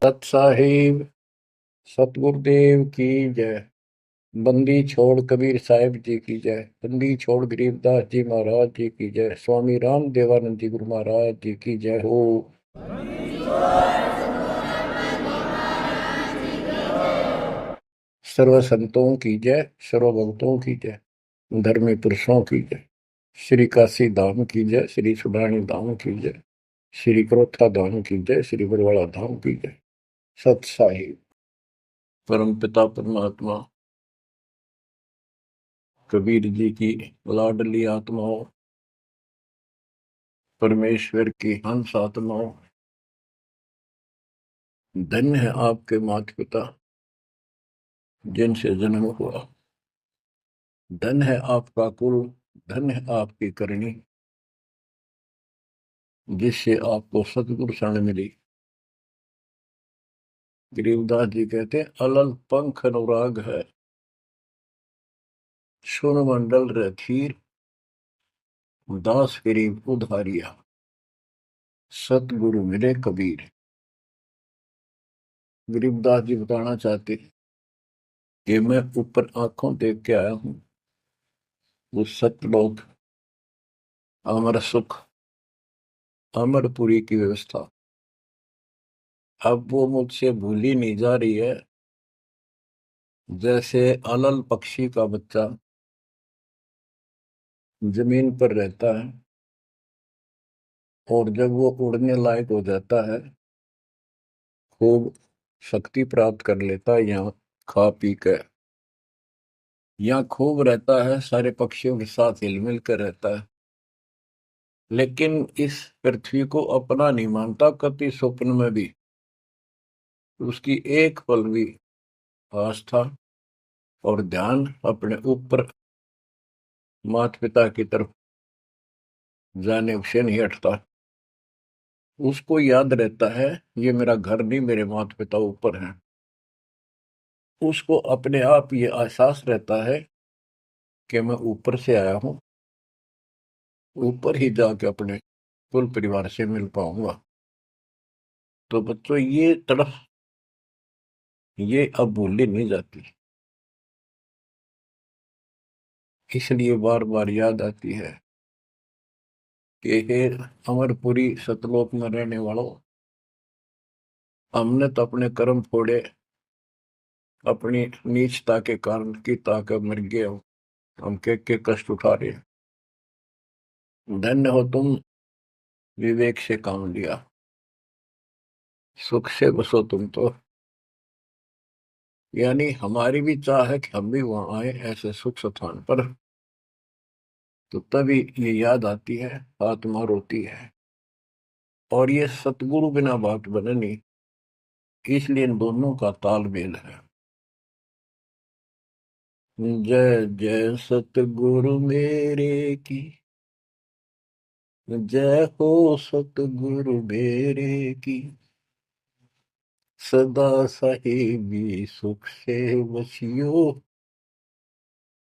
सत साहिब सतगुरुदेव की जय। बंदी छोड़ कबीर साहिब जी की जय। बंदी छोड़ गरीबदास जी महाराज जी की जय। स्वामी राम देवानंद जी गुरु महाराज जी की जय हो। सर्व संतों की जय, सर्व भक्तों की जय, धर्मी पुरुषों की जय। श्री काशी धाम की जय, श्री सुडानी धाम की जय, श्री क्रोथा धाम की जय, श्री बरवाड़ा धाम की जय। सत साहिब परम पिता परमात्मा कबीर जी की लाडली आत्माओं, परमेश्वर की हंस आत्माओं, धन्य है आपके माता पिता जिनसे जन्म हुआ। धन्य है आपका कुल, धन्य है आपकी करनी जिससे आपको सतगुरु शरण मिली। गरीबदास जी कहते हैं, अलल पंख अनुराग है, सुन मंडल रखीर, दास गरीब उधारिया, सतगुरु मिले कबीर। गरीबदास जी बताना चाहते कि मैं ऊपर आंखों देख के आया हूं वो सतलोक, अमर सुख, अमरपुरी की व्यवस्था। अब वो मुझसे भूली नहीं जा रही है। जैसे अलल पक्षी का बच्चा जमीन पर रहता है और जब वो उड़ने लायक हो जाता है, खूब शक्ति प्राप्त कर लेता है, यहाँ खा पी कर यहाँ खूब रहता है, सारे पक्षियों के साथ हिल मिल कर रहता है, लेकिन इस पृथ्वी को अपना नहीं मानता कति स्वप्न में भी। उसकी एक पल भी आस्था और ध्यान अपने ऊपर माता पिता की तरफ जाने से नहीं हटता। उसको याद रहता है ये मेरा घर नहीं, मेरे माता पिता ऊपर हैं। उसको अपने आप ये एहसास रहता है कि मैं ऊपर से आया हूं, ऊपर ही जाके अपने कुल परिवार से मिल पाऊंगा। तो बच्चों ये तड़फ ये अब भूली नहीं जाती, इसलिए बार बार याद आती है कि हे अमरपुरी सतलोक में रहने वालों, हमने तो अपने कर्म फोड़े, अपनी नीचता के कारण की ताकत मर गए। हम के कष्ट उठा रहे हैं। धन्य हो तुम, विवेक से काम लिया, सुख से बसो तुम तो। यानी हमारी भी चाह है कि हम भी वहां आए ऐसे सुख स्थान पर। तो तभी ये याद आती है, आत्मा रोती है। और ये सतगुरु बिना बात बने नहीं, इसलिए इन दोनों का तालमेल है। जय जय सतगुरु मेरे की, जय हो सतगुरु मेरे की, सदा साहिबी सुख से बसियो,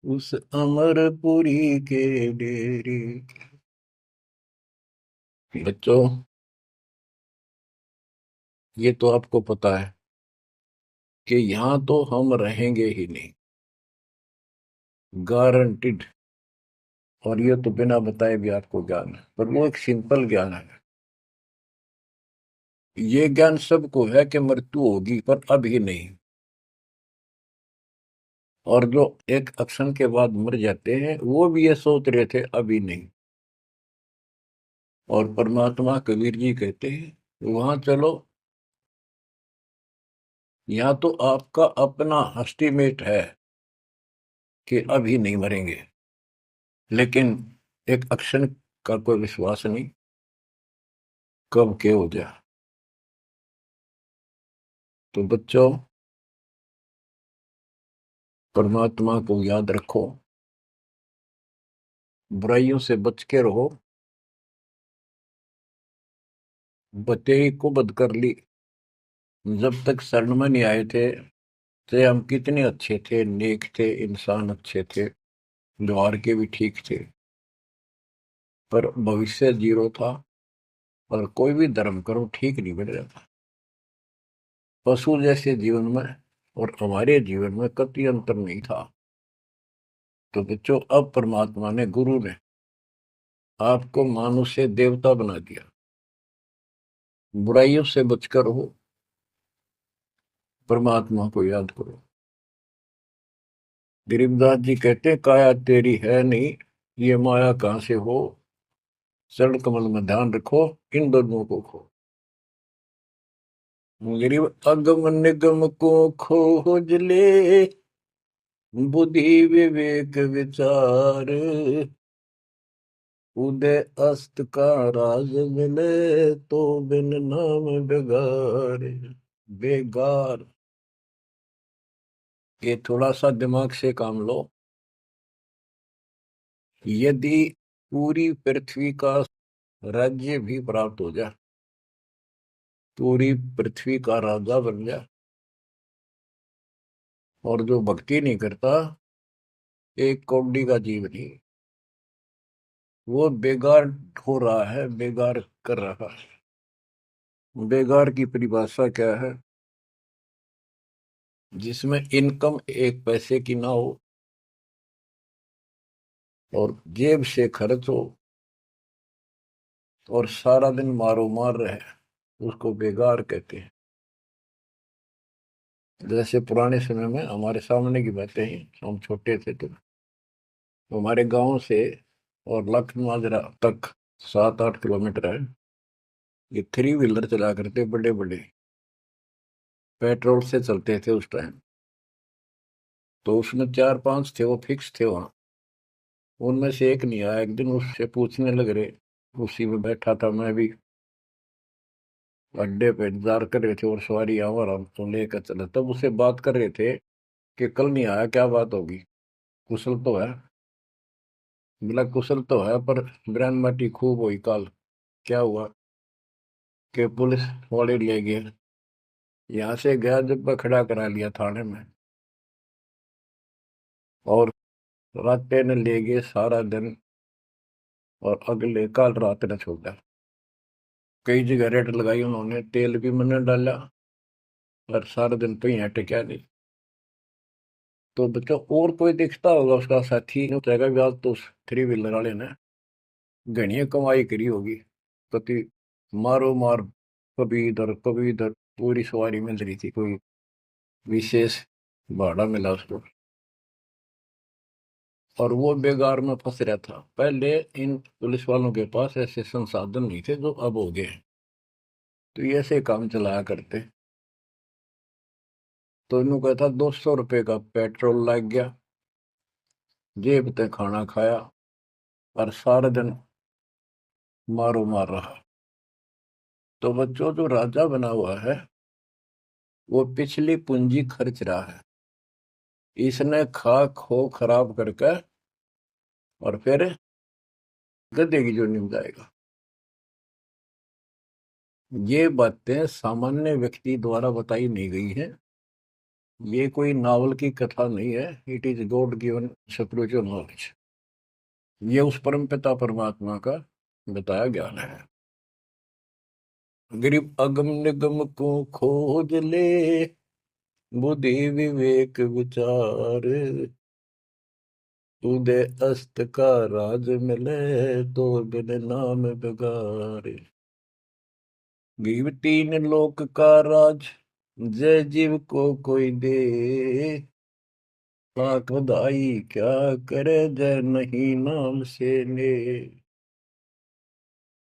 उस अमरपुरी के डेरे। बच्चों ये तो आपको पता है कि यहाँ तो हम रहेंगे ही नहीं, गारंटीड। और ये तो बिना बताए भी आपको ज्ञान है, पर वो एक सिंपल ज्ञान है। ये ज्ञान सबको है कि मृत्यु होगी, पर अभी नहीं। और जो एक क्षण के बाद मर जाते हैं वो भी ये सोच रहे थे अभी नहीं। और परमात्मा कबीर जी कहते हैं वहां चलो, यहाँ तो आपका अपना एस्टिमेट है कि अभी नहीं मरेंगे, लेकिन एक क्षण का कोई विश्वास नहीं कब के हो जाए। तो बच्चों परमात्मा को याद रखो, बुराइयों से बच के रहो। बतेई को बद कर ली, जब तक शरण में नहीं आए थे तो हम कितने अच्छे थे, नेक थे, इंसान अच्छे थे, व्यवहार के भी ठीक थे, पर भविष्य जीरो था। और कोई भी धर्म करो ठीक नहीं बन रहा था। पशु जैसे जीवन में और हमारे जीवन में कतई अंतर नहीं था। तो बच्चों, अब परमात्मा ने, गुरु ने आपको मानुष से देवता बना दिया। बुराइयों से बचकर हो, परमात्मा को याद करो। गरीबदास जी कहते हैं, काया तेरी है नहीं, ये माया कहां से हो, चरण कमल में ध्यान रखो, इन दोनों को खो। गरीब अगम निगम को खोज ले, बुद्धि विवेक विचार, उदय अस्त का राज मिले, तो बिन नाम बेगार। बेगार, ये थोड़ा सा दिमाग से काम लो। यदि पूरी पृथ्वी का राज्य भी प्राप्त हो जाए, पूरी पृथ्वी का राजा बन जाए, और जो भक्ति नहीं करता, एक कौड़ी का जीव नहीं, वो बेगार हो रहा है, बेगार कर रहा है। बेगार की परिभाषा क्या है? जिसमें इनकम एक पैसे की ना हो और जेब से खर्च हो और सारा दिन मारो मार रहे, उसको बेगार कहते हैं। जैसे पुराने समय में, हमारे सामने की बातें हैं, हम छोटे थे तो हमारे गांव से और लखनऊ तक 7-8 किलोमीटर है। ये 3 व्हीलर चला करते, बड़े बड़े, पेट्रोल से चलते थे उस टाइम। तो उसमें 4-5 थे, वो फिक्स थे वहां। उनमें से एक नहीं आया। एक दिन उससे पूछने लग रहे, उसी में बैठा था मैं भी, अड्डे पे इंतजार कर रहे थे और सवारी आवा हम तो लेकर चले, तब उससे बात कर रहे थे कि कल नहीं आया, क्या बात होगी, कुशल तो है? बोला कुशल तो है, पर ब्रांड माटी खूब हुई काल। क्या हुआ कि पुलिस वाले ले गए, यहाँ से गया जब खड़ा करा लिया थाने में, और रातें ने ले गए सारा दिन, और अगले काल रात ने छोड़ा। कई जगह रेड लगाई उन्होंने, तेल भी मैंने डाला, और सारा दिन तो यहाँ टिका नहीं। तो बच्चों, और कोई दिखता होगा उसका साथी नहीं चाहेगा भी, आज तो उस 3 व्हीलर वाले ने घनी कमाई करी होगी, कति मारो मार, कभी इधर पूरी सवारी मिल रही थी, कोई विशेष भाड़ा मिला उसको, और वो बेगार में फंस रहा था। पहले इन पुलिस वालों के पास ऐसे संसाधन नहीं थे जो अब हो गए, तो ये ऐसे काम चलाया करते। तो इन्हों कहता 200 रुपये का पेट्रोल लग गया, जेब ते खाना खाया, और सारा दिन मारो मार रहा। तो बच्चों, जो राजा बना हुआ है, वो पिछली पूंजी खर्च रहा है। इसने खा खो खराब करके और फिर गधे की जोनी में जाएगा। ये बातें सामान्य व्यक्ति द्वारा बताई नहीं गई है, ये कोई नावल की कथा नहीं है। It is God given spiritual knowledge. ये उस परम पिता परमात्मा का बताया ज्ञान है। गरीब अगम निगम को खोज ले, बुद्धि विवेक विचार, उदय अस्त का राज मिले, तो बिन नाम बेगार। गरीब तीन लोक का राज, जय जीव को कोई दे, लाख बधाई क्या करे, जय नहीं नाम से ले।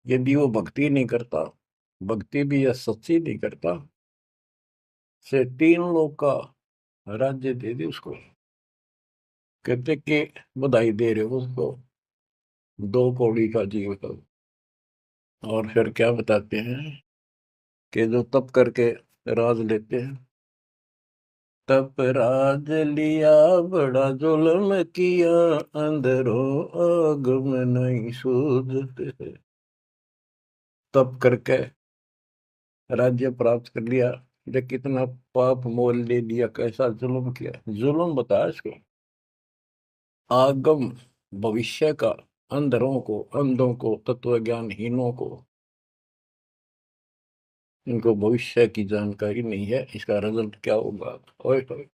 यदि वो भक्ति नहीं करता, भक्ति भी या सच्ची नहीं करता, से 3 लोग का राज्य दे दे उसको। कहते कि बधाई दे रहे हो उसको, 2 कौड़ी का जीव है। और फिर क्या बताते हैं कि जो तप करके राज लेते हैं, तप राज लिया बड़ा जुल्म किया, अंदरों आग में नहीं सूझते। तप करके राज्य प्राप्त कर लिया, ये कितना पाप मोल ले लिया, कैसा जुल्म किया। जुल्म बताया इसको, आगम भविष्य का, अंधों को तत्व ज्ञानहीनों को इनको भविष्य की जानकारी नहीं है, इसका रिजल्ट क्या होगा। ओए होए।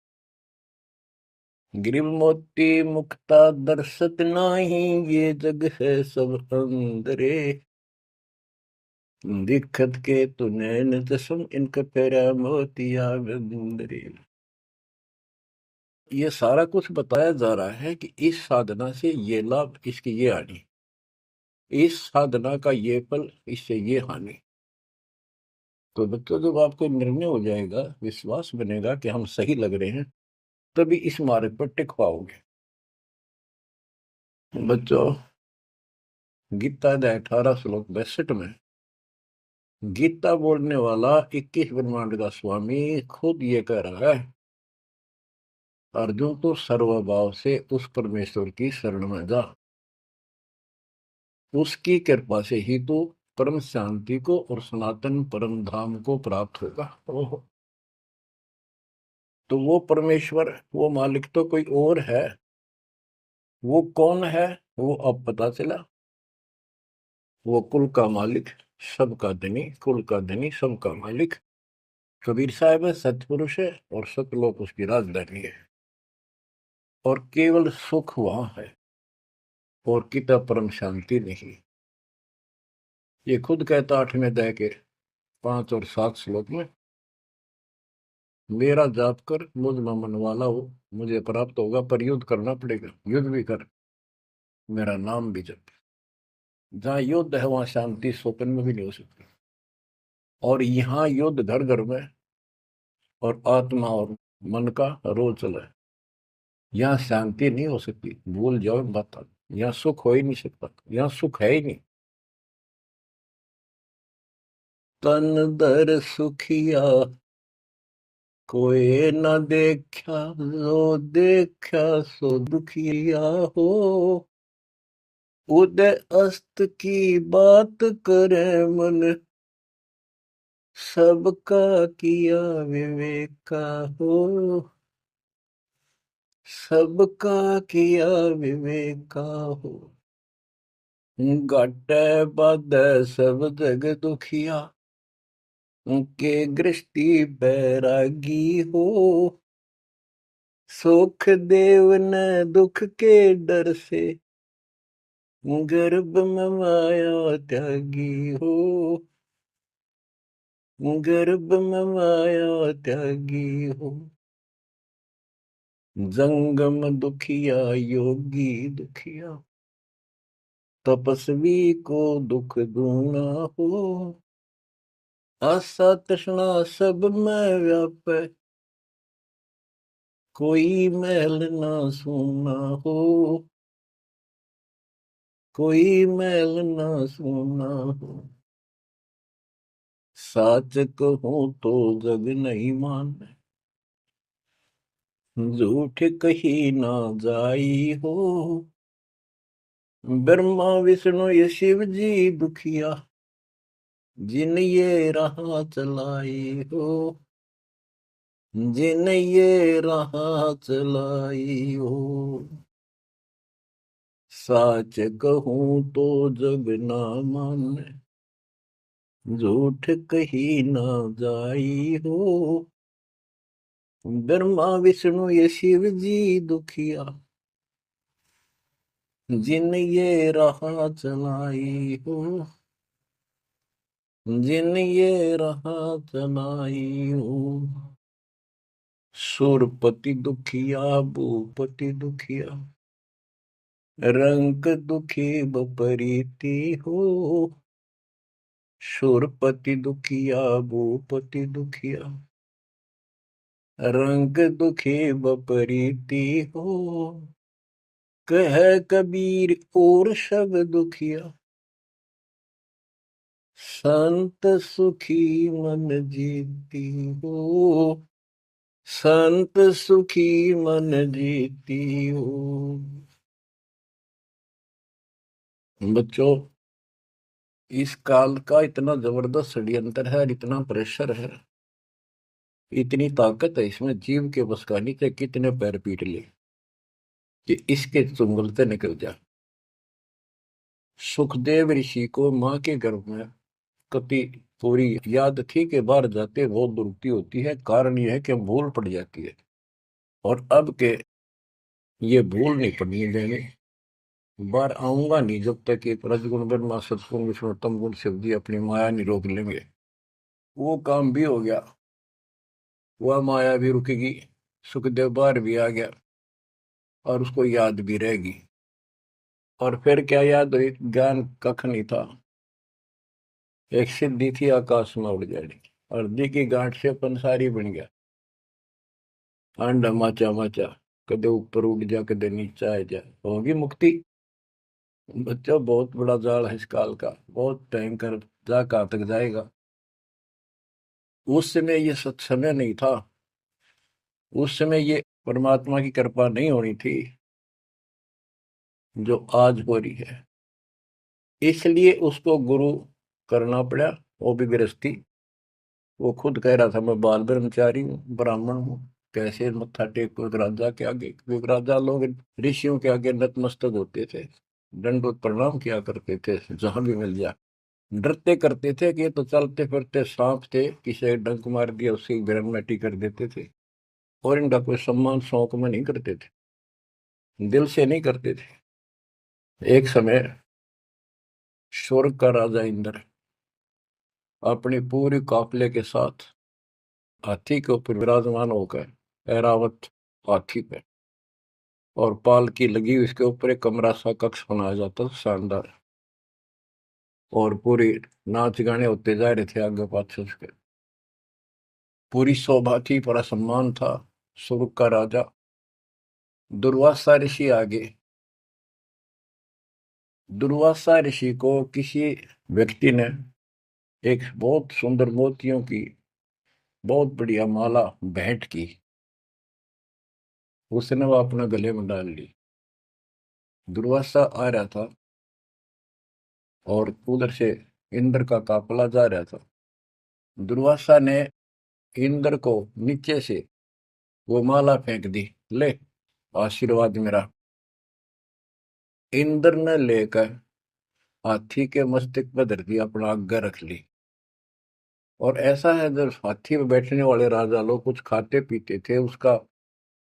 गिरिव मोती मुक्ता दर्शत नाही, ये जग है सब अंदरे। दिखत के तु नैन जसम, इनका फेरा मोतिया बिंदरे। ये सारा कुछ बताया जा रहा है कि इस साधना से ये लाभ, इसकी ये हानि, इस साधना का ये फल, इससे ये हानि। तो बच्चों, जब आपको निर्णय हो जाएगा, विश्वास बनेगा कि हम सही लग रहे हैं, तभी इस मार्ग पर टिक पाओगे। बच्चों, गीता अध्याय 18 श्लोक 62 में गीता बोलने वाला 21 ब्रह्मांड का स्वामी खुद ये कह रहा है, अर्जुन तो सर्वभाव से उस परमेश्वर की शरण में जा, उसकी कृपा से ही तो परम शांति को और सनातन परम धाम को प्राप्त होगा। ओहो। तो वो परमेश्वर, वो मालिक तो कोई और है। वो कौन है? वो अब पता चला। वो कुल का मालिक, सबका धनी, कुल का धनी, सबका मालिक कबीर साहब है, सतपुरुष है, और सतलोक उसकी राजधानी है। और केवल सुख वहां है, और किता परम शांति नहीं। ये खुद कहता 8वें अध्याय के 5 और 7 श्लोक में, मेरा जाप कर, मुझ में मन वाला हो, मुझे प्राप्त होगा। पर युद्ध करना पड़ेगा, युद्ध भी कर, मेरा नाम भी जप। जहां युद्ध है वहां शांति स्वप्न में भी नहीं हो सकती। और यहाँ युद्ध घर घर में, और आत्मा और मन का रोज चला है। यहाँ शांति नहीं हो सकती, भूल जाओ बात। यहाँ सुख हो ही नहीं सकता, यहाँ सुख है ही नहीं। तन दर सुखिया कोई न देखा, जो देखा सो दुखिया हो। उदय अस्त की बात करे मन, सबका किया विवेका हो। सबका किया विवेका हो। घट बद सब जग दुखिया, के गृष्टि बैरागी हो। सुख देव न दुख के डर से, गर्भ में माया त्यागी हो। गर्भ में माया त्यागी हो। जंगम दुखिया योगी दुखिया, तपस्वी को दुख दूना हो। आशा तृष्णा सब में व्यापे, कोई महल ना सूना हो। कोई महल ना सूना हो। साच कहूं तो जग नहीं माने, झूठ कही ना जाई हो। ब्रह्मा विष्णु ये शिव जी दुखिया, जिन ये राह चलाई हो। जिन ये राह चलाई हो। साच कहूं तो जग ना माने, झूठ कही ना जाई हो। ब्रह्मा विष्णु ये शिव जी दुखिया, जिन ये राह चलाई हो। जिन ये राह चलाई हो। सुरपति दुखिया, भूपति दुखिया, रंग दुखी बपरीति हो। सुरपति दुखिया, भूपति दुखिया, रंग दुखी बपरीति हो। कह कबीर और सब दुखिया, संत सुखी मन जीती हो। संत सुखी मन जीती हो। बच्चों, इस काल का इतना जबरदस्त षड्यंत्र है, इतना प्रेशर है, इतनी ताकत है इसमें, जीव के बस का नहीं, कितने पैर पीट लिए कि इसके चुंगलते निकल जा। सुखदेव ऋषि को मां के गर्भ में संस्कृति पूरी याद थी कि बाहर जाते बहुत दुरुक्ति होती है, कारण यह है कि भूल पड़ जाती है। और अब के ये भूल नहीं पड़नी देंगे, बाहर आऊंगा नहीं जब तक कि रजगुण ब्रह्मा सतगुण विष्णु तम गुण शिव जी अपनी माया नहीं रोक लेंगे। वो काम भी हो गया, वह माया भी रुकेगी, सुखदेव बाहर भी आ गया और उसको याद भी रहेगी। और फिर क्या याद हुई, ज्ञान कख नहीं था, एक सिद्धि थी आकाश में उड़ जानी, और दी की गांठ से पंसारी बन गया, अंडा माचा माचा, कदे ऊपर उड़ जा कदे नीचा आ जा, होगी मुक्ति। बच्चा बहुत बड़ा जाल है इस काल का, बहुत भयंकर, जा कहाँ तक जाएगा। उस समय ये सत्समय नहीं था, उस समय ये परमात्मा की कृपा नहीं होनी थी जो आज हो रही है। इसलिए उसको गुरु करना पड़ा, वो भी गृहस्थी। वो खुद कह रहा था मैं बाल ब्रह्मचारी हूँ, ब्राह्मण हूँ, कैसे मत्था टेक राजा के आगे, क्योंकि राजा लोग ऋषियों के आगे नतमस्तक होते थे, दंडवत प्रणाम किया करते थे जहां भी मिल जाए, डरते करते थे कि ये तो चलते फिरते सांप थे, किसी एक डंक मार दिया उसकी ब्रह्मटी कर देते थे। और इनका कोई सम्मान शौक में नहीं करते थे, दिल से नहीं करते थे। एक समय स्वर्ग का राजा इंद्र अपनी पूरी काफिले के साथ हाथी के ऊपर विराजमान होकर, ऐरावत हाथी पे, और पालकी लगी उसके ऊपर एक कमरा सा कक्ष बनाया जाता था शानदार, और पूरी नाच गाने होते जा रहे थे आगे पाछे उसके, पूरी शोभा थी, पूरा सम्मान था। स्वर्ग का राजा दुर्वासा ऋषि आगे, दुर्वासा ऋषि को किसी व्यक्ति ने एक बहुत सुंदर मोतियों की बहुत बढ़िया माला भेंट की, उसने वो अपने गले में डाल ली। दुर्वासा आ रहा था और उधर से इंद्र का काफिला जा रहा था। दुर्वासा ने इंद्र को नीचे से वो माला फेंक दी, ले आशीर्वाद मेरा। इंद्र ने लेकर हाथी के मस्तक पर धर दी, अपना आज्ञा रख ली। और ऐसा है, जब हाथी में बैठने वाले राजा लोग कुछ खाते पीते थे, उसका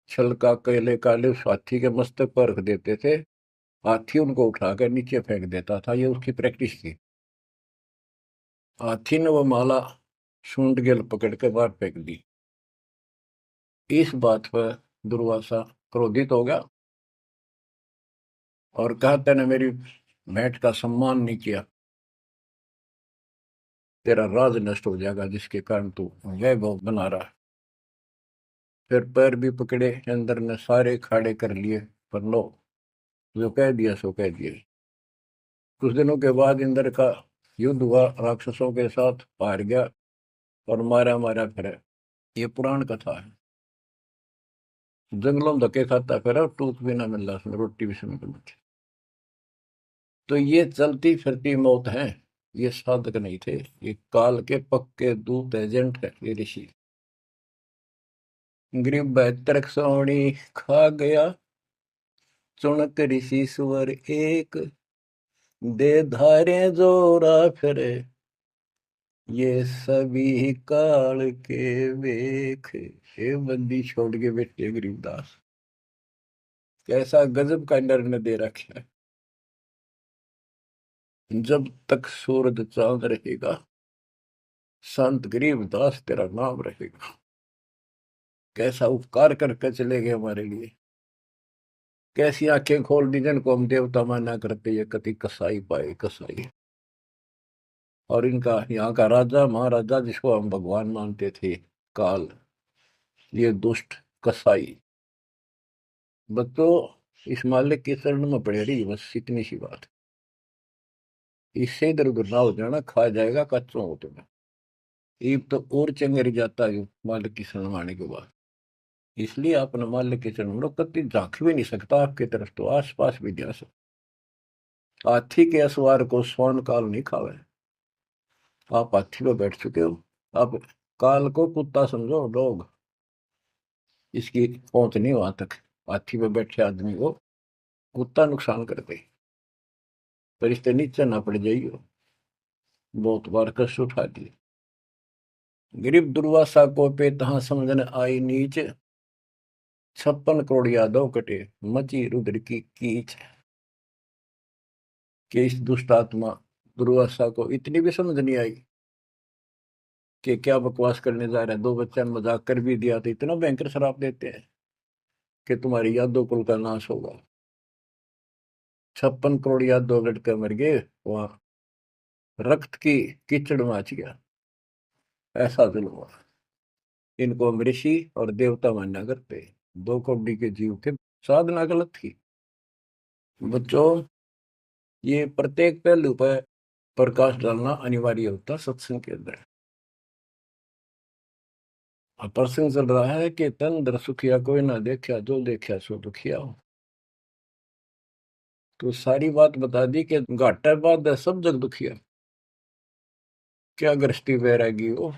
छलका केले काले उस हाथी के मस्तक पर रख देते थे, हाथी उनको उठाकर नीचे फेंक देता था, ये उसकी प्रैक्टिस थी। हाथी ने वो माला सूंड के पकड़ के बाहर फेंक दी। इस बात पर दुर्वासा क्रोधित हो गया और कहा, तूने मेरी भेंट का सम्मान नहीं किया, तेरा राज नष्ट हो जाएगा जिसके कारण तू वैभव बना रहा है। फिर पैर भी पकड़े, अंदर ने सारे खाड़े कर लिए, पर लो, जो कह दिया सो कह दिया। कुछ दिनों के बाद इंद्र का युद्ध हुआ, राक्षसों के साथ हार गया और मारा मारा फिरे। ये पुराण कथा है। जंगलों में धक्के खाता फिरा, टूक भी ना मिल रहा उसमें, रोटी भी समय पर। तो ये चलती फिरती मौत है, ये साधक नहीं थे, ये काल के पक्के दूत एजेंट है ये ऋषि। गरीब बहत्तर सोनी खा गया, चुनक ऋषि सुवर एक, दे धारे जोरा फिरे, ये सभी काल के वेख। हे बंदी छोड़ के बैठे गरीबदास, कैसा गजब का निर्णय दे रखा है। जब तक सूरज चांद रहेगा, संत गरीबदास तेरा नाम रहेगा। कैसा उपकार करके चले गए हमारे लिए, कैसी आंखें खोल दी जिनको हम देवता माना करते, ये कति कसाई पाए कसाई। और इनका यहाँ का राजा महाराजा जिसको हम भगवान मानते थे, काल, ये दुष्ट कसाई। बच्चों इस मालिक के शरण में पड़े रही, बस इतनी सी बात। इससे इधर उधर ना हो जाना, खा जाएगा कच्चों हो तुम्हें। ईब तो और चंगेरी जाता है मालिक की शरण आने के बाद। इसलिए अपने मालिक के चरण में कति झांक भी नहीं सकता आपकी तरफ, तो आस पास भी जा सकता। हाथी के असवार को स्वर्ण काल नहीं खावे। आप हाथी पे बैठ चुके हो, आप काल को कुत्ता समझो, लोग इसकी पहुंच नहीं वहां तक। हाथी पे बैठे आदमी को कुत्ता नुकसान करते, पर इससे नीचे ना पड़ जाइयो। बहुत बार कष्ट उठा दिए। गरीब दुर्वासा को पे तहां समझन आई नीच, 56 करोड़ यादव कटे, मची रुद्र की कीच। कि इस दुष्ट आत्मा दुर्वासा को इतनी भी समझ नहीं आई कि क्या बकवास करने जा रहा है। 2 बच्चा ने मजाक कर भी दिया तो इतना भयंकर श्राप देते हैं कि तुम्हारी यादव कुल का नाश होगा। 56 करोड़ यादव लड़के मर गए, वहां रक्त की कीचड़ मच गया। ऐसा जुल्म हुआ। इनको हम ऋषि और देवता माना करते। 2 कौड़ी के जीव थे, साधना गलत थी। बच्चों, ये प्रत्येक पहलू पर प्रकाश डालना अनिवार्य होता सत्संग के अंदर। प्रसंग चल रहा है कि तन दर सुखिया कोई ना देखा, जो देखा सो दुखिया हो। तो सारी बात बता दी कि घाटा बाद है सब जग दुखिया। क्या गृहस्थी वैरागी हो,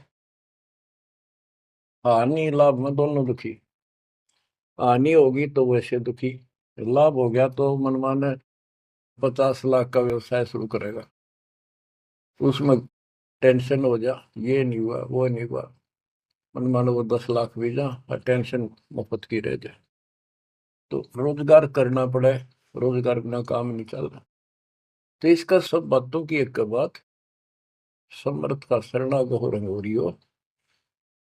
हानि लाभ में दोनों दुखी। हानि होगी तो वैसे दुखी, लाभ हो गया तो मनमाने 50 लाख का व्यवसाय शुरू करेगा, उसमें टेंशन हो जा, ये नहीं हुआ वो नहीं हुआ। मनमाने वो 10 लाख भी जा और टेंशन मुफ्त की रह जाए। तो रोजगार करना पड़े, रोजगार बिना काम नहीं चल रहा। तो इसका सब बातों की एक बात, समर्थ का शरणा गो रंग हो रही हो,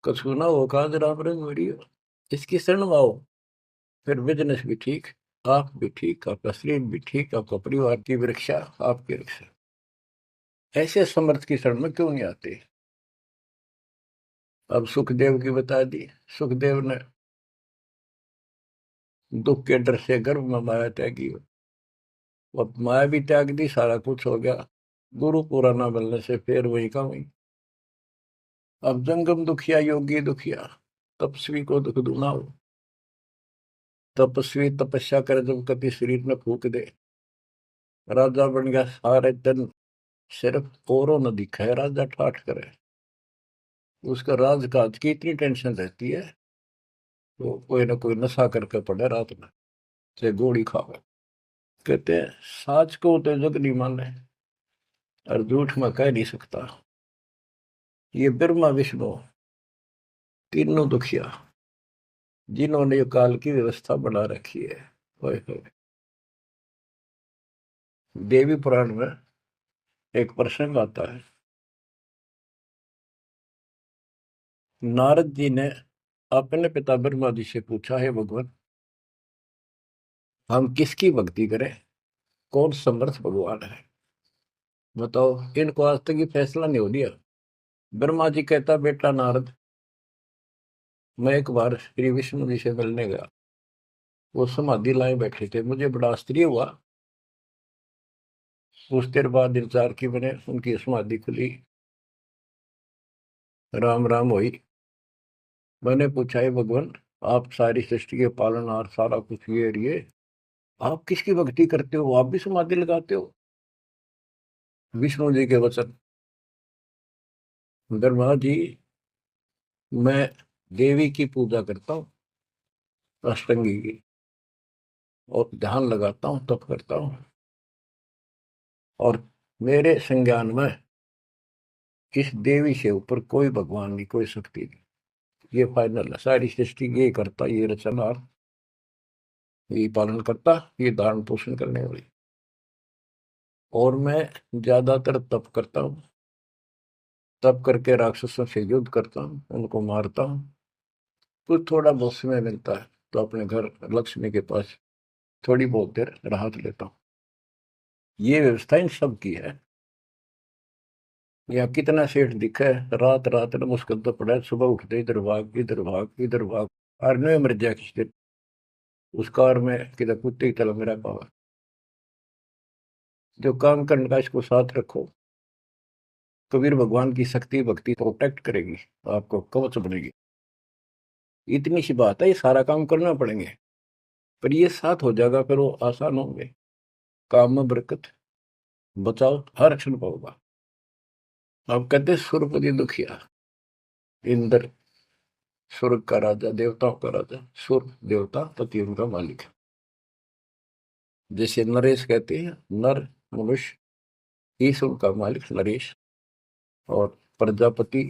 कछु ना हो काज राम रंग हो रही हो। इसकी शरण में आओ, फिर बिजनेस भी ठीक, आप भी ठीक, आपका शरीर भी ठीक, आपका परिवार की रक्षा, आपकी रक्षा। ऐसे समर्थ की शरण में क्यों नहीं आते। अब सुखदेव की बता दी। सुखदेव ने दुख के डर से गर्भ में माया त्यागी, अब माया भी त्याग दी, सारा कुछ हो गया। गुरु पूरा ना मिलने से फिर वही का वही। अब जंगम दुखिया योगी दुखिया, तपस्वी को दुख दूना हो। तपस्वी तपस्या करे जब कति शरीर में फूक दे, राजा बन गया सारे दिन, सिर्फ औरों न दिखाए राजा ठाठ करे। उसका राजकाज की इतनी टेंशन रहती है, तो कोई ना कोई नशा करके पड़े रात में, चाहे गोली खावे। कहते हैं साच को तो जग नहीं माने और झूठ में कह नहीं सकता। ये ब्रह्मा विष्णु तीनों दुखिया, जिन्होंने ये काल की व्यवस्था बना रखी है। होए होए। देवी पुराण में एक प्रसंग आता है। नारद जी ने अपने पिता ब्रह्मा जी से पूछा, है भगवान, हम किसकी भक्ति करें, कौन समर्थ भगवान है, बताओ। इनको आज तक ये फैसला नहीं हो दिया। ब्रह्मा जी कहता, बेटा नारद, मैं एक बार श्री विष्णु जी से मिलने गया, वो समाधि लाए बैठे थे, मुझे बड़ा आश्चर्य हुआ। कुछ देर बाद इंतजार की मैंने, उनकी समाधि खुली, राम राम हुई। मैंने पूछा, है भगवान, आप सारी सृष्टि के पालनहार, सारा कुछ ये आप किसकी भक्ति करते हो, आप भी समाधि लगाते हो। विष्णु जी के वचन, ब्रह्मा जी, मैं देवी की पूजा करता हूँ, अष्टंगी की, और ध्यान लगाता हूँ, तप करता हूँ, और मेरे संज्ञान में इस देवी से ऊपर कोई भगवान नहीं, कोई शक्ति नहीं। ये फाइनल है, सारी सृष्टि ये करता, ये रचनहार, ये पालन करता, ये धारण पोषण करने वाली। और मैं ज्यादातर तप करता हूँ, तप करके राक्षसों से युद्ध करता हूँ, उनको मारता हूँ। कुछ थोड़ा बहुत समय मिलता है तो अपने घर लक्ष्मी के पास थोड़ी बहुत देर राहत लेता हूँ। ये व्यवस्था इन सब की है। या कितना सेठ दिखा है, रात रात में मुश्किल तो पड़ा है, सुबह उठते इधर भाग इधर भाग इधर भाग, और नहीं मर जाए किसी दिन उस कार में किधर कुत्ते की तरह मेरा पावा। जो काम करने का इसको साथ रखो, कबीर भगवान की शक्ति भक्ति प्रोटेक्ट करेगी, आपको कवच बनेगी। इतनी सी बात है, ये सारा काम करना पड़ेंगे, पर ये साथ हो जाएगा, फिर वो आसान होंगे। काम में बरकत, बचाओ हर क्षण पाओगा। अब कहते सुरपति दुखिया, इंद्र स्वर्ग का राजा, देवताओं का राजा, सुर देवता पति उनका मालिक है। जैसे नरेश कहते हैं, नर मनुष्य, ईश उनका मालिक नरेश। और प्रजापति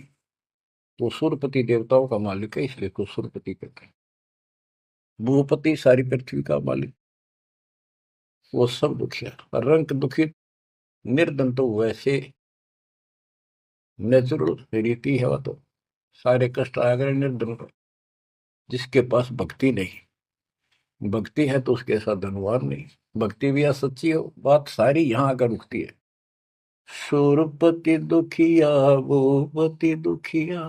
तो सूर्यपति देवताओं का मालिक है, इसलिए तो सूर्यपति कहते हैं। भूपति सारी पृथ्वी का मालिक, वो सब दुखिया। रंग दुखी निर्धन तो वैसे नेचुरल रीति है, वो तो सारे कष्ट आ गए निर्धन को। जिसके पास भक्ति नहीं, भक्ति है तो उसके साथ धनवान नहीं, भक्ति भी सच्ची हो, बात सारी यहाँ आकर रुकती है। सूरपति दुखिया भूपति दुखिया,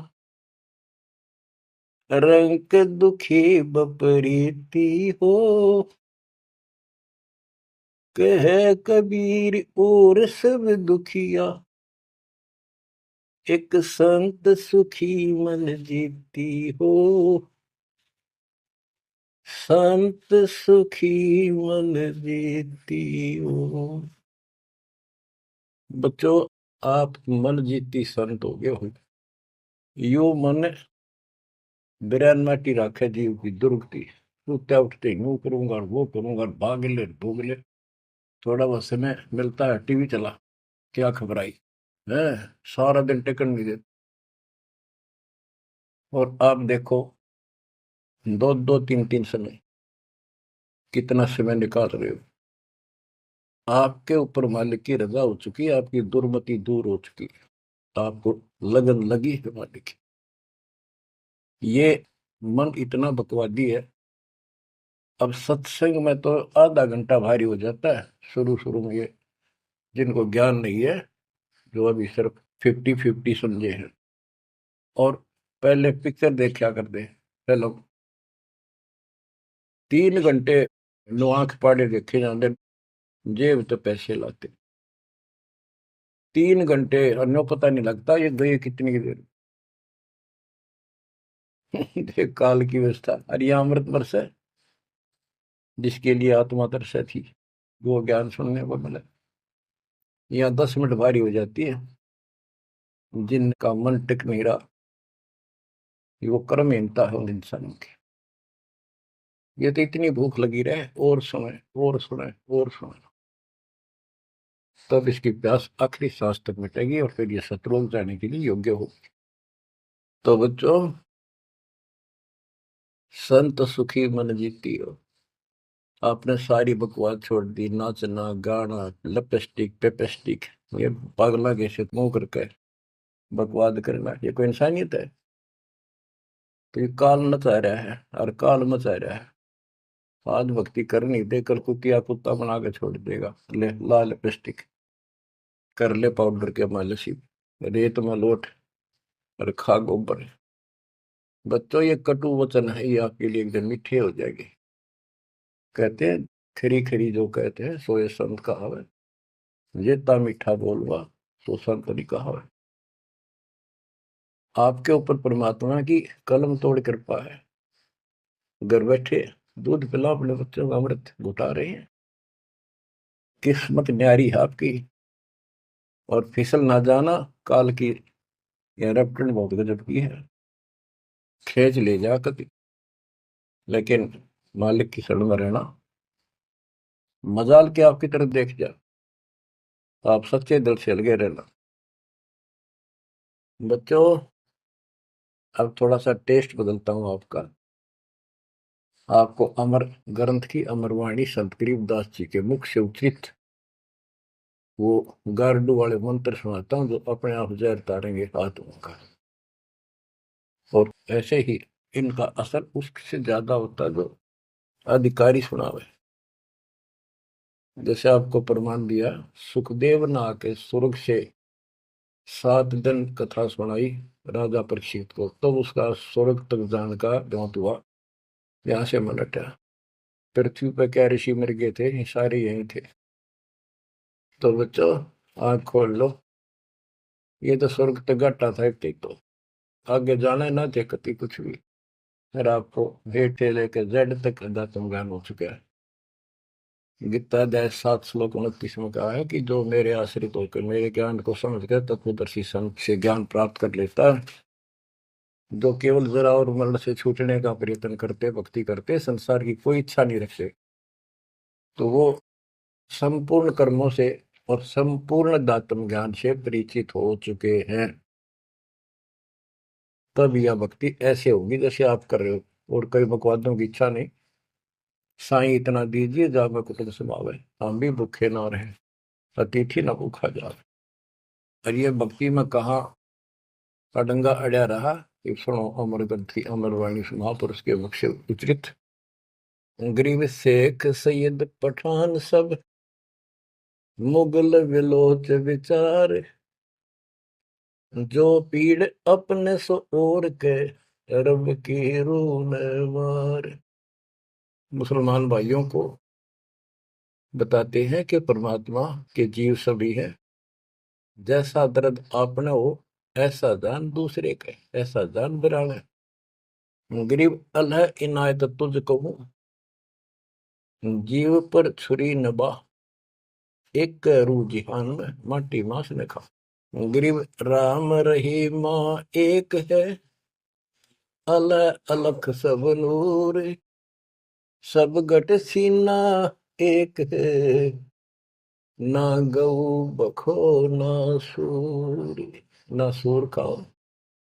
रंग दुखी बपरीती हो, कह कबीर और सब दुखिया, एक संत सुखी मन जीती हो, संत सुखी मन जीती हो। बच्चों, आप मन जीती संत हो गए हो। यो मन बिरैन माटी राखे जीव की दुर्गति, सुत्या उठते यूं करूंगा और वो करूंगा, भाग ले भोग ले, थोड़ा बहुत समय मिलता है टीवी चला, क्या खबर आई है, सारा दिन टिकट नहीं देते। और आप देखो, दो दो तीन तीन समय कितना समय निकाल रहे हो। आपके ऊपर मालिक की रजा हो चुकी है, आपकी दुर्मति दूर हो चुकी है, आपको लगन लगी है मालिक की। ये मन इतना बकवादी है। अब सत्संग में तो आधा घंटा भारी हो जाता है शुरू शुरू में, ये जिनको ज्ञान नहीं है, जो अभी सिर्फ 50-50 समझे हैं। और पहले पिक्चर देखा करते पहले 3 घंटे नो आंख पाड़े देखे जाते, जेब तो पैसे लाते। 3 घंटे अन्यों पता नहीं लगता ये गए कितनी देर। देख काल की व्यवस्था। अरे यहाँ अमृत वर्ष है, जिसके लिए आत्मा तरसा थी, वो ज्ञान सुनने को मिला। यहाँ 10 मिनट भारी हो जाती है, जिनका मन टिक नहीं रहा, वो कर्महीनता है उन इंसानों की। ये तो इतनी भूख लगी रहे, और सुने और सुने और सुने, तब इसकी प्यास आखिरी सांस तक मिटेगी और फिर ये शत्रुओं जाने के लिए योग्य होगी। तो बच्चों, संत सुखी मन जीती हो। आपने सारी बकवास छोड़ दी, नाचना गाना लिपस्टिक पेपेस्टिक, ये पागला कैसे मुंह करके बकवाद करना, ये कोई इंसानियत है? तो ये काल मचा रहा है और काल मचा रहा है। आज भक्ति कर नहीं दे, कल कुतिया कुत्ता बना के छोड़ देगा। ले ला लिपस्टिक, कर ले पाउडर के मालिश, रेत में लोट और खा गोबर। बच्चों, ये कटु वचन है, ये आपके लिए एकदम मीठे हो जाएंगे। कहते हैं खरी खरी जो कहते हैं सो ये संत कहावे, जेता मीठा बोलवा सो संत नहीं कहावे। आपके ऊपर परमात्मा की कलम तोड़ कृपा है। घर बैठे दूध पिला अपने बच्चों का, अमृत घुटा रहे हैं। किस्मत न्यारी है आपकी। और फिसल ना जाना, काल की यह रपटन बहुत गजब की है, खेच ले जा कभी, लेकिन मालिक की शरण में रहना। मजाल के आपकी तरफ देख जा, आप सच्चे दिल से लगे रहना। बच्चों, अब थोड़ा सा टेस्ट बदलता हूं आपका। आपको अमर ग्रंथ की अमरवाणी संत गरीबदास जी के मुख से उच्चित वो गारडू वाले मंत्र सुनाता हूँ, जो अपने आप जहर तारेंगे आत्मा का। और ऐसे ही इनका असर उससे ज्यादा होता है जो अधिकारी सुनावे। जैसे आपको प्रमाण दिया, सुखदेव ने आके स्वर्ग से 7 दिन कथा सुनाई राजा परीक्षित को, तब उसका स्वर्ग तक जाने का ज्ञात हुआ। यहाँ से मन हटा। पृथ्वी पर क्या ऋषि मर गए थे, ये सारे यही थे। तो बच्चों, आंख खोल लो, ये तो स्वर्ग तक घाटा था एक तो, आगे जाना ना थे कति कुछ भी। फिर आपको ए से लेकर जेड तक अध्यात्म ज्ञान हो चुका है। गीता अध्याय 7 श्लोक 29 में कहा है कि जो मेरे आश्रित होकर मेरे ज्ञान को समझ कर तत्वदर्शी संत से ज्ञान प्राप्त कर लेता है, जो केवल जरा और मरण से छूटने का प्रयत्न करते, भक्ति करते, संसार की कोई इच्छा नहीं रखते, तो वो संपूर्ण कर्मों से और संपूर्ण दातम ज्ञान से परिचित हो चुके हैं, तब यह भक्ति ऐसे होगी जैसे आप कर रहे हो। और कई बकवादों की इच्छा नहीं, साईं इतना दीजिए जावे कुटिल समावे, हम भी भूखे ना रहे, अतिथि न भूखा जावे। और ये भक्ति में कहा अडंगा अड़या रहा कि सुनो अमर ग्रंथी अमरवाणी महापुरुष के मुख से उच्चरित। गरीब शेख सैयद पठान सब मुगल विलोच विचार, जो पीड़ अपने सो और के रब की रून वार। मुसलमान भाइयों को बताते हैं कि परमात्मा के जीव सभी है, जैसा दर्द आपने हो ऐसा जान दूसरे के, ऐसा जान बिराने। गरीब अल्लाह इनायत तुझको जीव पर छुरी नबा, एक रू जिहान में माटी मांस ने खा। गरीब राम रहीमा एक है, अल्लाह अलख सब नूर, सब गट सीना एक है, ना गऊ बखो ना सूर। ना सूर खाओ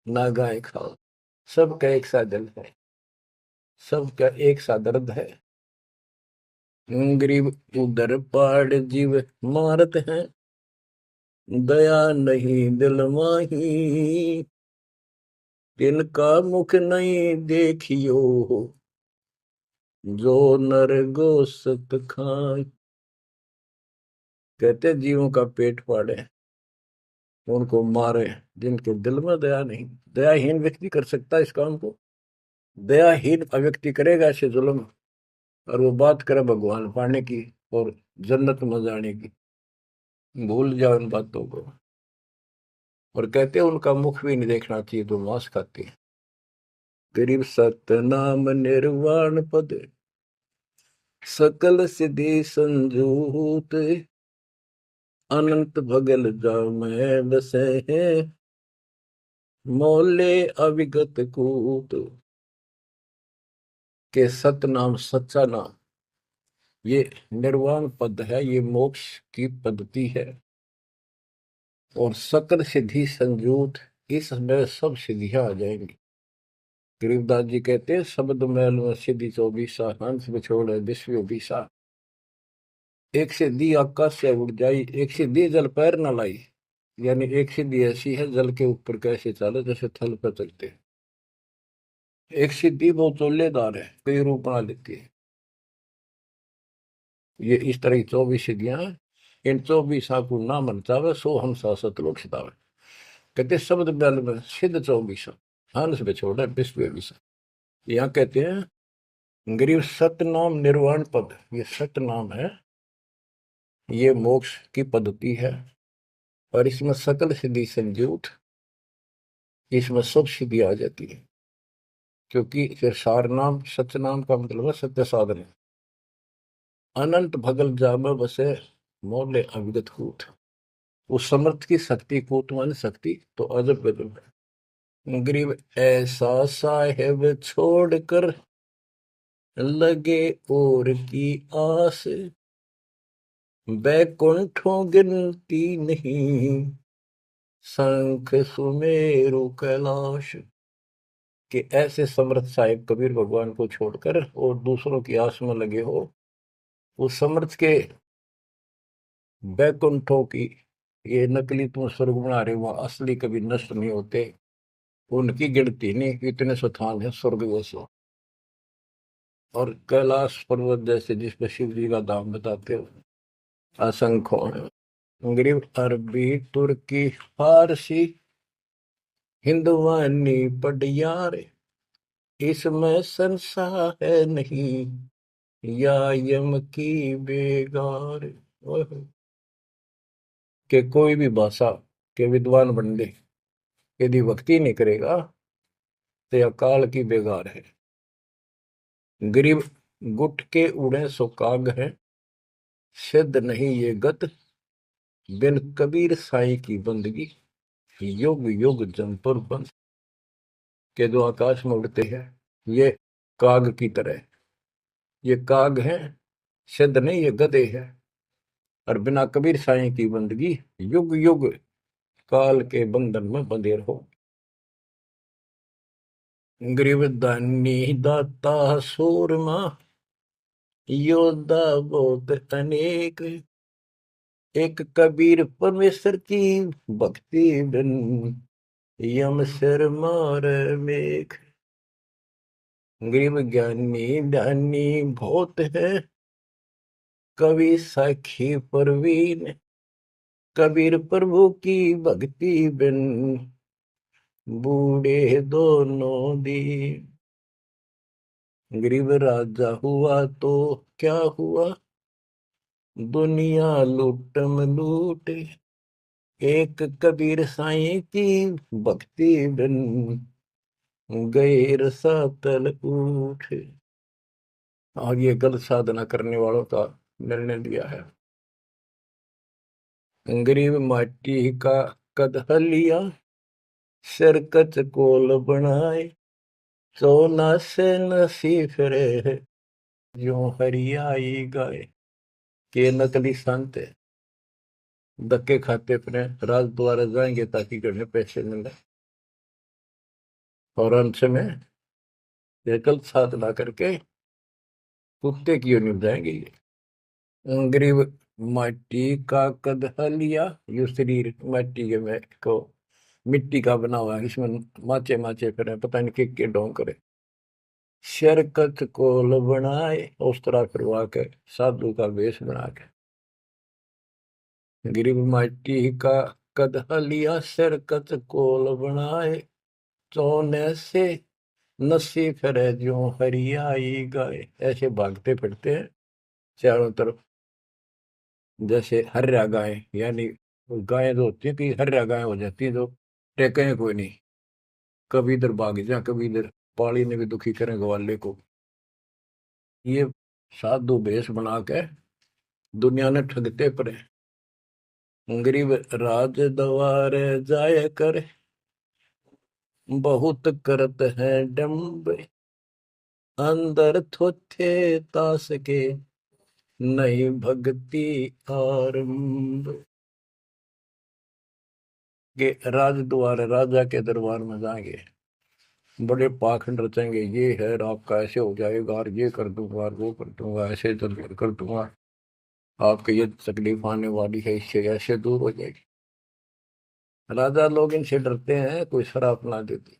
ना गाय खाओ, सबका एक सा दिल है, सबका एक सा दर्द है। गरीब उधर पाड़ जीव मारत हैं, दया नहीं दिल माही, तिनका मुख नहीं देखियो, जो नर गोसत खाए। कहते जीवों का पेट फाड़े, उनको मारे, जिनके दिल में दया नहीं। दयाहीन व्यक्ति कर सकता है इस काम को? दयाहीन व्यक्ति करेगा ऐसे जुल्म, और वो बात करे भगवान पाने की और जन्नत में जाने की, भूल जाओ इन बातों को। और कहते हैं उनका मुख भी नहीं देखना चाहिए जो मांस खाते हैं। गरीब सतनाम निर्वाण पद, सकल सिद्धि संजूत, अनंत भगल जामे बसे हैं, मोले अविगत कूत। के सतनाम सच्चा नाम ये निर्वाण पद है, ये मोक्ष की पद्धति है। और सकल सिद्धि संजूत, इसमें सब सिद्धियां आ जाएंगी। गरीबदास जी कहते हैं शब्द मैल में सिद्धि 24 हंस बिछोड़े विश्व 20। एक सिद्धि आकाश से उड़ जाई, एक सिद्धि जल पैर न लाई। यानी एक सिद्धि ऐसी है जल के ऊपर कैसे चले, जैसे थल पर चलते हैं। एक सिद्धि बहुत चोलेदार है, कई रूप बना लेती है। ये इस तरह की 24 सिद्धियां हैं। इन 24 को ना मन चावे सो हम सतलोक सितावे। कहते शब्द मैल में सिद्ध 24 हंस बिछोड़े विश्व 20। यहाँ कहते हैं गरीब सतनाम निर्वाण पद, ये सत नाम है, ये मोक्ष की पद्धति है। और इसमें सकल सिद्धि संयुक्त, इसमें सब सिद्धि आ जाती है। क्योंकि फिर सार नाम सत्य नाम का मतलब है सत्य साधन। अनंत भगल जाम बसे मोले अविगत कूट। उस समर्थ की शक्ति, कूट मान शक्ति, तो अजब गजब है। गरीब ऐसा साहेब छोड़कर लगे और की आस, बैकुंठों गिनती नहीं, शंख सुमेरु कैलाश। कि ऐसे समर्थ साहिब कबीर भगवान को छोड़कर और दूसरों की आस में लगे हो, उस समर्थ के बैकुंठों की, ये नकली तुम स्वर्ग बना रहे हो, असली कभी नष्ट नहीं होते, उनकी गिनती नहीं, इतने स्थान है स्वर्ग जैसे। और कैलाश पर्वत जैसे जिस पर शिव जी का धाम बताते हो, असंख्य है। गरीब अरबी तुर्की फारसी हिंदवानी पटियार, इसमें संशय है नहीं, या यम की बेगार। के कोई भी भाषा के विद्वान बंदे यदि भक्ति नहीं करेगा तो यह काल की बेगार है। गरीब गुट के उड़े सो काग है, सिद्ध नहीं ये गत, बिन कबीर साईं की बंदगी, युग युग जम पर बंद। के जो आकाश में उड़ते हैं ये काग की तरह, ये काग हैं, सिद्ध नहीं ये गधे हैं। और बिना कबीर साईं की बंदगी युग युग काल के बंधन में बंधे रहो। गरीबदानी दाता सूरमा योद्धा बहुत अनेक, एक कबीर परमेश्वर की भक्ति बिन यम सिर मार मेघ। गरीब ज्ञानी ध्यानी बहुत है, कवि साखी परवीन, कबीर प्रभु की भक्ति बिन बूढ़े दोनों दीन। गरीब राजा हुआ तो क्या हुआ, दुनिया लूटम लूट, एक कबीर साईं की भक्ति बिन गए रसातल उठ। और ये गलत साधना करने वालों का निर्णय दिया है। गरीब माटी का कदह लिया, सिर कच कोल बनाए, सोना से नसी फिरे जो हरियाई गाय। के नकली संत धक्के खाते अपने राज द्वारा जाएंगे ताकि घर में पैसे मिले, और अंत में ये गलत साधना करके कुत्ते की ओर निभ जाएंगे। ये गरीब माटी का कदह लिया, यो शरीर माटी के में को मिट्टी का बना हुआ है, इसमें माचे माचे फिर पता नहीं के ढोंग करे। शरकत कोल बनाए, उस तरह फिरवा के साधु का वेश बना के। गरीब माटी का कदह लिया, शरकत कोल बनाए, सोने से नसी फिरे जो हरियाई गाय। ऐसे भागते फिरते हैं चारों तरफ, जैसे हर्या गाय, यानी गायें जो होती है कि हर्या गाय हो जाती है, जो टेके कोई नहीं, कभी इधर भाग जा कभी इधर, पाली ने भी दुखी करें ग्वाले को। ये साधु भेष बना के दुनिया ने ठगते पड़े। गरीब राज द्वारे जाय कर, बहुत करत है डम्ब, अंदर थोथे तास के नहीं भक्ति आरंभ। के राज द्वार, राजा के दरबार में जाएंगे, बड़े पाखंड रचेंगे, ये है आपका ऐसे हो जाएगा, और ये कर दूंगा और वो कर दूंगा, ऐसे कर दूंगा, आपके ये तकलीफ आने वाली है, इससे ऐसे दूर हो जाएगी। राजा लोग इनसे डरते हैं, कोई शराब ना देती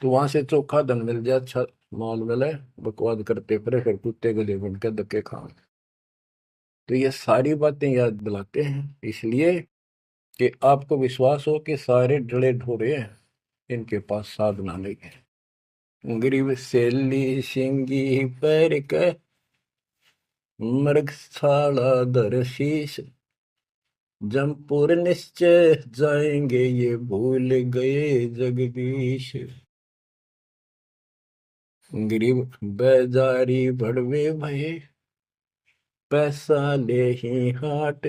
तो वहां से चोखा धन मिल जाए, अच्छा माल मिले, बकवाद करते फिर कुत्ते गले बन के धक्के खाओ। तो ये सारी बातें याद दिलाते हैं, इसलिए कि आपको विश्वास हो कि सारे डले ढोरे हैं, इनके पास साधना नहीं है। गरीब सेली सिंगी पैर के, मृगशाला धर शीश, जमपुर निश्चय जाएंगे ये भूल गए जगदीश। गरीब बेजारी भड़वे भये, पैसा ले ही हाट,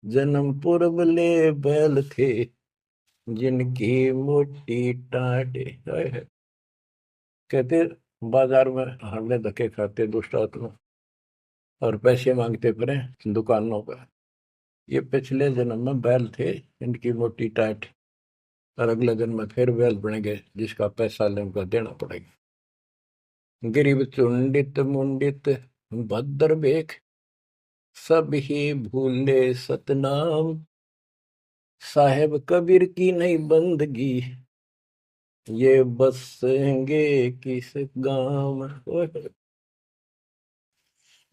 जन्मपुर ले बैल थे जिनकी मोटी टाट। कहते बाजार में हमने धक्के खाते दुष्ट आत्मा और पैसे मांगते फिरे दुकानों पर, ये पिछले जन्म में बैल थे इनकी मोटी टाट, और अगले जन्म में फिर बैल बनेंगे जिसका पैसा ले उनका देना पड़ेगा। गरीब चुंडित मुंडित भद्र बेख, सब ही भूले सतनाम, साहेब कबीर की नहीं बंदगी, ये बसेंगे किस गांव।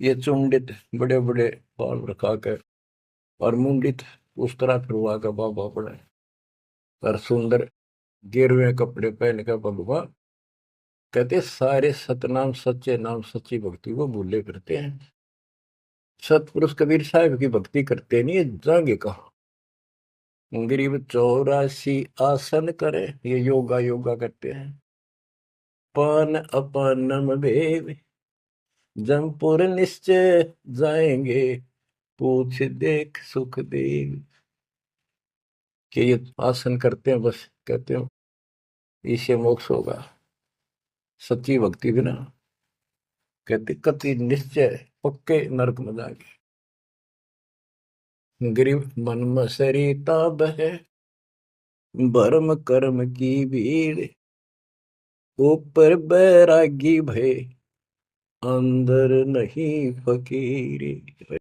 ये चुंडित बड़े बड़े बाल रखा कर और मुंडित उस तरह फिरवा का बाबा पड़े, और सुंदर गिरवे कपड़े पहन कर भगवा, कहते सारे सतनाम सच्चे नाम सच्ची भक्ति को भूले करते हैं। सतपुरुष कबीर साहब की भक्ति करते नहीं, जाएंगे कहा। गरीब 84 आसन करे, ये योगा योगा करते हैं। पान अपनम भेव, जमपुर निश्चय जाएंगे, पूछ देख सुख देव। कि ये आसन करते हैं, बस कहते हो इससे मोक्ष होगा, सच्ची भक्ति बिना कहते कति निश्चय पक्के नरक में जाएंगे। गिरिव मन मसरिता बहे, भरम कर्म की भीड़, ऊपर बैरागी भय, अंदर नहीं फकीरी।